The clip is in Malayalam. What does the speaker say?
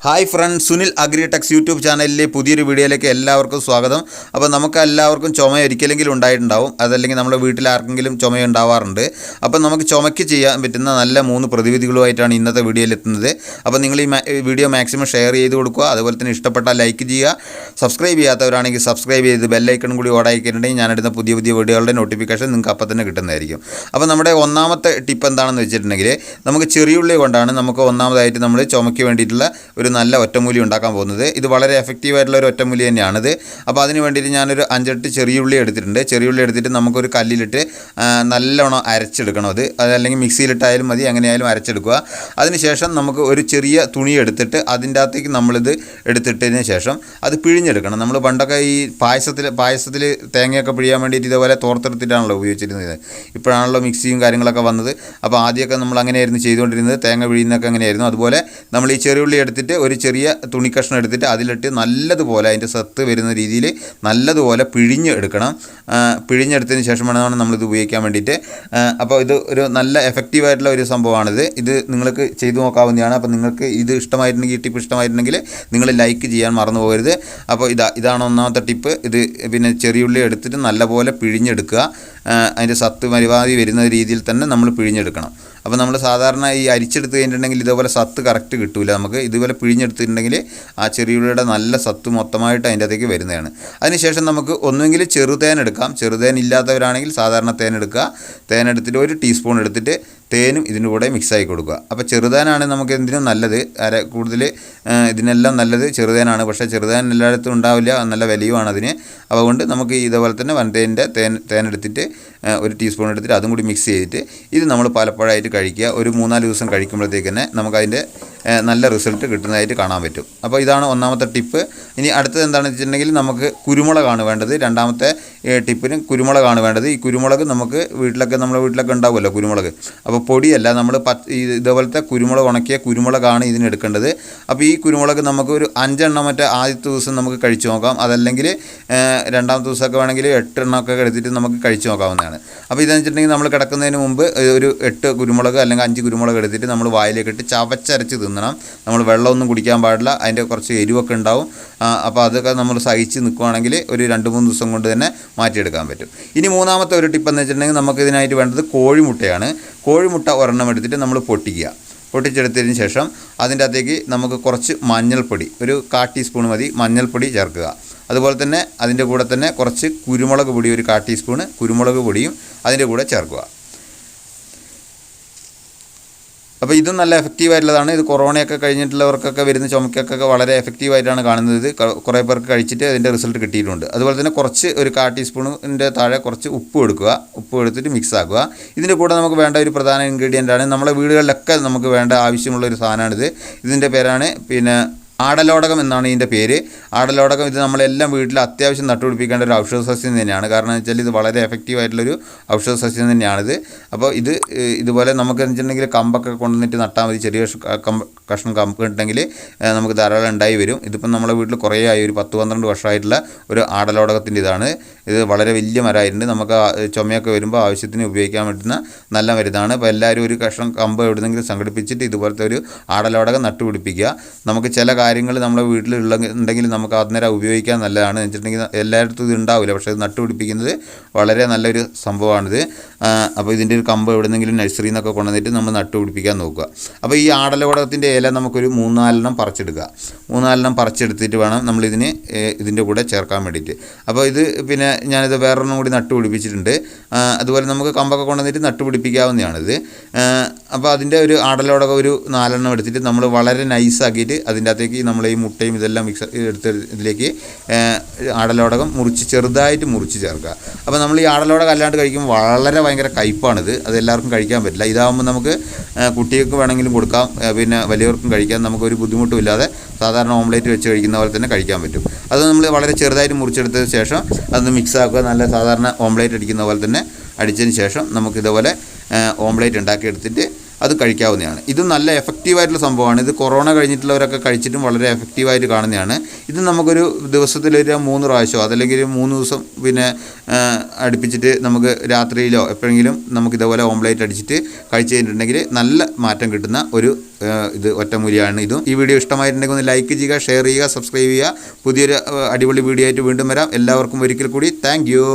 ഹായ് ഫ്രണ്ട്സ്, സുനിൽ അഗ്രിടെക്സ് യൂട്യൂബ് ചാനലിലെ പുതിയൊരു വീഡിയോയിലേക്ക് എല്ലാവർക്കും സ്വാഗതം. അപ്പോൾ നമുക്ക് എല്ലാവർക്കും ചുമ ഒരിക്കലെങ്കിലും ഉണ്ടായിട്ടുണ്ടാവും, അതല്ലെങ്കിൽ നമ്മുടെ വീട്ടിൽ ആർക്കെങ്കിലും ചുമ ഉണ്ടാവാറുണ്ട്. അപ്പോൾ നമുക്ക് ചുമയ്ക്ക് ചെയ്യാൻ പറ്റുന്ന നല്ല 3 പ്രതിവിധികളുമായിട്ടാണ് ഇന്നത്തെ വീഡിയോയിൽ എത്തുന്നത്. അപ്പോൾ നിങ്ങൾ ഈ വീഡിയോ മാക്സിമം ഷെയർ ചെയ്ത് കൊടുക്കുക, അതുപോലെ തന്നെ ഇഷ്ടപ്പെട്ടാൽ ലൈക്ക് ചെയ്യുക. സബ്സ്ക്രൈബ് ചെയ്യാത്തവരാണെങ്കിൽ സബ്സ്ക്രൈബ് ചെയ്ത് ബെല്ലൈക്കണും കൂടി ഓടായിക്കിട്ടുണ്ടെങ്കിൽ ഞാനെടുത്ത പുതിയ വീഡിയോകളുടെ നോട്ടിഫിക്കേഷൻ നിങ്ങൾക്ക് അപ്പം തന്നെ കിട്ടുന്നതായിരിക്കും. അപ്പോൾ നമ്മുടെ ഒന്നാമത്തെ ടിപ്പ് എന്താണെന്ന് വെച്ചിട്ടുണ്ടെങ്കിൽ, നമുക്ക് ചെറിയുള്ളി കൊണ്ടാണ് നമുക്ക് ഒന്നാമതായിട്ട് നമ്മൾ ചുമയ്ക്ക് വേണ്ടിയിട്ടുള്ള ഒരു നല്ല ഒറ്റമൂലി ഉണ്ടാക്കാൻ പോകുന്നത്. ഇത് വളരെ എഫക്റ്റീവായിട്ടുള്ള ഒരു ഒറ്റമൂലി തന്നെയാണിത്. അപ്പോൾ അതിന് വേണ്ടിയിട്ട് ഞാനൊരു 5-8 ചെറിയുള്ളി എടുത്തിട്ടുണ്ട്. ചെറിയുള്ളി എടുത്തിട്ട് നമുക്കൊരു കല്ലിലിട്ട് നല്ലോണം അരച്ചെടുക്കണം. അതല്ലെങ്കിൽ മിക്സിയിലിട്ടായാലും മതി, എങ്ങനെയായാലും അരച്ചെടുക്കുക. അതിനുശേഷം നമുക്ക് ഒരു ചെറിയ തുണി എടുത്തിട്ട് അതിൻ്റെ അകത്തേക്ക് നമ്മളിത് എടുത്തിട്ടതിന് ശേഷം അത് പിഴിഞ്ഞെടുക്കണം. നമ്മൾ പണ്ടൊക്കെ ഈ പായസത്തിൽ തേങ്ങയൊക്കെ പിഴിയാൻ വേണ്ടിയിട്ട് ഇതേപോലെ തോർത്തെടുത്തിട്ടാണല്ലോ ഉപയോഗിച്ചിരുന്നത്. ഇപ്പോഴാണല്ലോ മിക്സിയും കാര്യങ്ങളൊക്കെ വന്നത്. അപ്പോൾ ആദ്യമൊക്കെ നമ്മൾ അങ്ങനെയായിരുന്നു ചെയ്തുകൊണ്ടിരുന്നത്, തേങ്ങ പിഴിയുന്നതൊക്കെ അങ്ങനെയായിരുന്നു. അതുപോലെ നമ്മൾ ഈ ചെറിയുള്ളി എടുത്തിട്ട് ഒരു ചെറിയ തുണി കഷ്ണം എടുത്തിട്ട് അതിലിട്ട് നല്ലതുപോലെ അതിൻ്റെ സത്ത് വരുന്ന രീതിയിൽ നല്ലതുപോലെ പിഴിഞ്ഞെടുക്കണം. പിഴിഞ്ഞെടുത്തതിന് ശേഷമാണ് നമ്മളിത് ഉപയോഗിക്കാൻ വേണ്ടിയിട്ട്. അപ്പോൾ ഇത് ഒരു നല്ല എഫക്റ്റീവായിട്ടുള്ള ഒരു സംഭവമാണിത്. ഇത് നിങ്ങൾക്ക് ചെയ്തു നോക്കാവുന്നതാണ്. അപ്പോൾ നിങ്ങൾക്ക് ഇത് ഇഷ്ടമായിട്ടുണ്ടെങ്കിൽ, ഈ ടിപ്പ് ഇഷ്ടമായിട്ടുണ്ടെങ്കിൽ നിങ്ങൾ ലൈക്ക് ചെയ്യാൻ മറന്നു പോകരുത്. അപ്പോൾ ഇതാണ് ഒന്നാമത്തെ ടിപ്പ്. ഇത് പിന്നെ ചെറിയുള്ളി എടുത്തിട്ട് നല്ലപോലെ പിഴിഞ്ഞെടുക്കുക. അതിൻ്റെ സത്ത് പരമാവധി വരുന്ന രീതിയിൽ തന്നെ നമ്മൾ പിഴിഞ്ഞെടുക്കണം. അപ്പോൾ നമ്മൾ സാധാരണ ഈ അരിച്ചെടുത്ത് കഴിഞ്ഞിട്ടുണ്ടെങ്കിൽ ഇതേപോലെ സത്ത് കറക്റ്റ് കിട്ടില്ല. നമുക്ക് ഇതുപോലെ പിഴിഞ്ഞെടുത്തിട്ടുണ്ടെങ്കിൽ ആ ചെറിയുള്ളിയുടെ നല്ല സത്ത് മൊത്തമായിട്ട് അതിൻ്റെ അകത്തേക്ക് വരുന്നതാണ്. അതിനുശേഷം നമുക്ക് ഒന്നുകിൽ ചെറുതേൻ എടുക്കാം. ചെറുതേൻ ഇല്ലാത്തവരാണെങ്കിൽ സാധാരണ തേൻ എടുക്കുക. തേൻ എടുത്തിട്ട് 1 ടീസ്പൂൺ എടുത്തിട്ട് തേനും ഇതിൻ്റെ കൂടെ മിക്സാക്കി കൊടുക്കുക. അപ്പോൾ ചെറുതേനാണ് നമുക്ക് എന്തിനും നല്ലത്. കൂടുതൽ ഇതിനെല്ലാം നല്ലത് ചെറുതേനാണ്. പക്ഷേ ചെറുതേൻ എല്ലായിടത്തും ഉണ്ടാവില്ല, നല്ല വിലയുമാണ് അതിന്. അതുകൊണ്ട് നമുക്ക് ഇതേപോലെ തന്നെ വൻതേനിൻ്റെ തേൻ എടുത്തിട്ട് 1 ടീസ്പൂൺ എടുത്തിട്ട് അതും കൂടി മിക്സ് ചെയ്തിട്ട് ഇത് നമ്മൾ പലപ്പോഴായിട്ട് കഴിക്കുക. ഒരു 3-4 ദിവസം കഴിക്കുമ്പോഴത്തേക്ക് തന്നെ നമുക്കതിൻ്റെ നല്ല റിസൾട്ട് കിട്ടുന്നതായിട്ട് കാണാൻ പറ്റും. അപ്പോൾ ഇതാണ് ഒന്നാമത്തെ ടിപ്പ്. ഇനി അടുത്തത് എന്താണെന്ന് വെച്ചിട്ടുണ്ടെങ്കിൽ, നമുക്ക് കുരുമുളകാണ് വേണ്ടത്. രണ്ടാമത്തെ ടിപ്പിന് കുരുമുളകാണ് വേണ്ടത്. ഈ കുരുമുളക് നമുക്ക് നമ്മുടെ വീട്ടിലൊക്കെ ഉണ്ടാവുമല്ലോ കുരുമുളക്. അപ്പോൾ പൊടിയല്ല, നമ്മൾ ഇതേപോലത്തെ കുരുമുളക്, ഉണക്കിയ കുരുമുളകാണ് ഇതിന് എടുക്കേണ്ടത്. അപ്പോൾ ഈ കുരുമുളക് നമുക്ക് ഒരു 5 എണ്ണം ആദ്യത്തെ ദിവസം നമുക്ക് കഴിച്ചു നോക്കാം. അതല്ലെങ്കിൽ രണ്ടാമത്തെ ദിവസമൊക്കെ വേണമെങ്കിൽ 8 എണ്ണമൊക്കെ എടുത്തിട്ട് നമുക്ക് കഴിച്ചു നോക്കാവുന്നതാണ്. അപ്പോൾ ഇതെന്ന് വെച്ചിട്ടുണ്ടെങ്കിൽ നമ്മൾ കിടക്കുന്നതിന് മുമ്പ് ഒരു 8 കുരുമുളക് അല്ലെങ്കിൽ 5 കുരുമുളക് എടുത്തിട്ട് നമ്മൾ വായിലേക്കിട്ട് ചവച്ചരച്ച് തിന്നണം. നമ്മൾ വെള്ളമൊന്നും കുടിക്കാൻ പാടില്ല. അതിൻ്റെ കുറച്ച് എരിവൊക്കെ ഉണ്ടാവും. അപ്പോൾ അതൊക്കെ നമ്മൾ സഹിച്ച് നിൽക്കുകയാണെങ്കിൽ ഒരു 2-3 ദിവസം കൊണ്ട് തന്നെ മാറ്റിയെടുക്കാൻ പറ്റും. ഇനി മൂന്നാമത്തെ ഒരു ടിപ്പ് എന്ന് വെച്ചിട്ടുണ്ടെങ്കിൽ, നമുക്ക് ഇതിനായിട്ട് വേണ്ടത് കോഴിമുട്ടയാണ്. കോഴിമുട്ട ഒരെണ്ണം എടുത്തിട്ട് നമ്മൾ പൊട്ടിച്ചെടുത്തതിന് ശേഷം അതിൻ്റെ അകത്തേക്ക് നമുക്ക് കുറച്ച് മഞ്ഞൾപ്പൊടി, ഒരു 1/4 ടീസ്പൂൺ മതി മഞ്ഞൾപ്പൊടി ചേർക്കുക. അതുപോലെ തന്നെ അതിൻ്റെ കൂടെ തന്നെ കുറച്ച് കുരുമുളക് പൊടി, ഒരു 1/4 ടീസ്പൂണ് കുരുമുളക് പൊടിയും അതിൻ്റെ കൂടെ ചേർക്കുക. അപ്പോൾ ഇതും നല്ല എഫക്റ്റീവായിട്ടുള്ളതാണ്. ഇത് കൊറോണയൊക്കെ കഴിഞ്ഞിട്ടുള്ളവർക്കൊക്കെ വരുന്ന ചുമക്കൊക്കെ വളരെ എഫക്റ്റീവായിട്ടാണ് കാണുന്നത്. ഇത് കുറേ പേർക്ക് കഴിച്ചിട്ട് അതിൻ്റെ റിസൾട്ട് കിട്ടിയിട്ടുണ്ട്. അതുപോലെ തന്നെ കുറച്ച് ഒരു 1/4 ടീസ്പൂണിൻ്റെ താഴെ കുറച്ച് ഉപ്പ് എടുക്കുക. ഉപ്പ് എടുത്തിട്ട് മിക്സ് ആക്കുക. ഇതിൻ്റെ കൂടെ നമുക്ക് വേണ്ട ഒരു പ്രധാന ഇൻഗ്രീഡിയൻ്റാണ്, നമ്മുടെ വീടുകളിലൊക്കെ നമുക്ക് വേണ്ട ആവശ്യമുള്ളൊരു സാധനമാണിത്. ഇതിൻ്റെ പേരാണ് ആടലോടകം എന്നാണ് ഇതിൻ്റെ പേര്. ആടലോടകം ഇത് നമ്മളെല്ലാം വീട്ടിൽ അത്യാവശ്യം നട്ടുപിടിപ്പിക്കേണ്ട ഒരു ഔഷധ സസ്യം തന്നെയാണ്. കാരണം എന്ന് വെച്ചാൽ ഇത് വളരെ എഫക്റ്റീവായിട്ടുള്ളൊരു ഔഷധ സസ്യം തന്നെയാണിത്. അപ്പോൾ ഇതുപോലെ നമുക്ക് വെച്ചിട്ടുണ്ടെങ്കിൽ കമ്പൊക്കെ കൊണ്ടുവന്നിട്ട് നട്ടാൽ മതി. ചെറിയ കഷ്ണം കമ്പ് ഉണ്ടെങ്കിൽ നമുക്ക് ധാരാളം ഉണ്ടായി വരും. ഇതിപ്പം നമ്മുടെ വീട്ടിൽ കുറേ ആയി, ഒരു 10-12 വർഷമായിട്ടുള്ള ഒരു ആടലോടകത്തിൻ്റെ ഇതാണ്. ഇത് വളരെ വലിയ മരമായിട്ടുണ്ട്. നമുക്ക് ചുമയൊക്കെ വരുമ്പോൾ ആവശ്യത്തിന് ഉപയോഗിക്കാൻ പറ്റുന്ന നല്ല മരുന്നാണ്. അപ്പോൾ എല്ലാവരും ഒരു കഷ്ണം കമ്പ് എവിടെന്നെങ്കിലും സംഘടിപ്പിച്ചിട്ട് ഇതുപോലത്തെ ഒരു ആടലോടകം നട്ടുപിടിപ്പിക്കുക. നമുക്ക് ചില കാര്യങ്ങൾ നമ്മുടെ വീട്ടിലുണ്ടെങ്കിൽ നമുക്ക് അന്നേരം ഉപയോഗിക്കാൻ നല്ലതാണ്. എന്ന് വെച്ചിട്ടുണ്ടെങ്കിൽ എല്ലായിടത്തും ഇത് ഉണ്ടാവില്ല, പക്ഷേ ഇത് നട്ടുപിടിപ്പിക്കുന്നത് വളരെ നല്ലൊരു സംഭവമാണിത്. അപ്പോൾ ഇതിൻ്റെ ഒരു കമ്പ് എവിടെന്നെങ്കിലും നഴ്സറിയിൽ നിന്നൊക്കെ കൊണ്ടുവന്നിട്ട് നമ്മൾ നട്ടുപിടിപ്പിക്കാൻ നോക്കുക. അപ്പോൾ ഈ ആടലോടകത്തിൻ്റെ ഇല നമുക്കൊരു 3-4 പറിച്ചെടുക്കുക. 3-4 പറിച്ചെടുത്തിട്ട് വേണം നമ്മളിതിന് ഇതിൻ്റെ കൂടെ ചേർക്കാൻ വേണ്ടിയിട്ട്. അപ്പോൾ ഇത് പിന്നെ ഞാനിത് വേറൊരെണ്ണം കൂടി നട്ടുപിടിപ്പിച്ചിട്ടുണ്ട്. അതുപോലെ നമുക്ക് കമ്പൊക്കെ കൊണ്ടുവന്നിട്ട് നട്ടുപിടിപ്പിക്കാവുന്നതാണിത്. അപ്പോൾ അതിൻ്റെ ഒരു ആടലോടകം ഒരു 4 എടുത്തിട്ട് നമ്മൾ വളരെ നൈസാക്കിയിട്ട് അതിൻ്റെ അകത്തേക്ക് നമ്മൾ ഈ മുട്ടയും ഇതെല്ലാം മിക്സ് എടുത്ത് ഇതിലേക്ക് ആടലോടകം ചെറുതായിട്ട് മുറിച്ച് ചേർക്കുക. അപ്പോൾ നമ്മൾ ഈ ആടലോടകം അല്ലാണ്ട് കഴിക്കുമ്പോൾ ഭയങ്കര കയ്പ്പാണിത്. അത് എല്ലാവർക്കും കഴിക്കാൻ പറ്റില്ല. ഇതാകുമ്പോൾ നമുക്ക് കുട്ടികൾക്ക് വേണമെങ്കിലും കൊടുക്കാം, പിന്നെ വലിയവർക്കും കഴിക്കാം. നമുക്കൊരു ബുദ്ധിമുട്ടുമില്ലാതെ സാധാരണ ഓംലേറ്റ് വെച്ച് കഴിക്കുന്ന പോലെ തന്നെ കഴിക്കാൻ പറ്റും. അത് നമ്മൾ വളരെ ചെറുതായിട്ട് മുറിച്ചെടുത്തതിന് ശേഷം അതൊന്ന് മിക്സ് ആക്കുക. നല്ല സാധാരണ ഓംലേറ്റ് അടിക്കുന്ന പോലെ തന്നെ അടിച്ചതിന് ശേഷം നമുക്കിതുപോലെ ഓംലേറ്റ് ഉണ്ടാക്കിയെടുത്തിട്ട് അത് കഴിക്കാവുന്നതാണ്. ഇതും നല്ല എഫക്റ്റീവായിട്ടുള്ള സംഭവമാണ്. ഇത് കൊറോണ കഴിഞ്ഞിട്ടുള്ളവരൊക്കെ കഴിച്ചിട്ടും വളരെ എഫക്റ്റീവായിട്ട് കാണുന്നതാണ്. ഇത് നമുക്കൊരു ദിവസത്തിലൊരു 3 പ്രാവശ്യമോ അതല്ലെങ്കിൽ 3 ദിവസം പിന്നെ അടുപ്പിച്ചിട്ട് നമുക്ക് രാത്രിയിലോ എപ്പോഴെങ്കിലും നമുക്ക് ഇതേപോലെ ഓംലേറ്റ് അടിച്ചിട്ട് കഴിച്ച് കഴിഞ്ഞിട്ടുണ്ടെങ്കിൽ നല്ല മാറ്റം കിട്ടുന്ന ഒരു ഇത് ഒറ്റമൂലിയാണ് ഇതും. ഈ വീഡിയോ ഇഷ്ടമായിട്ടുണ്ടെങ്കിൽ ഒന്ന് ലൈക്ക് ചെയ്യുക, ഷെയർ ചെയ്യുക, സബ്സ്ക്രൈബ് ചെയ്യുക. പുതിയൊരു അടിപൊളി വീഡിയോ ആയിട്ട് വീണ്ടും വരാം. എല്ലാവർക്കും ഒരിക്കൽ കൂടി താങ്ക് യു.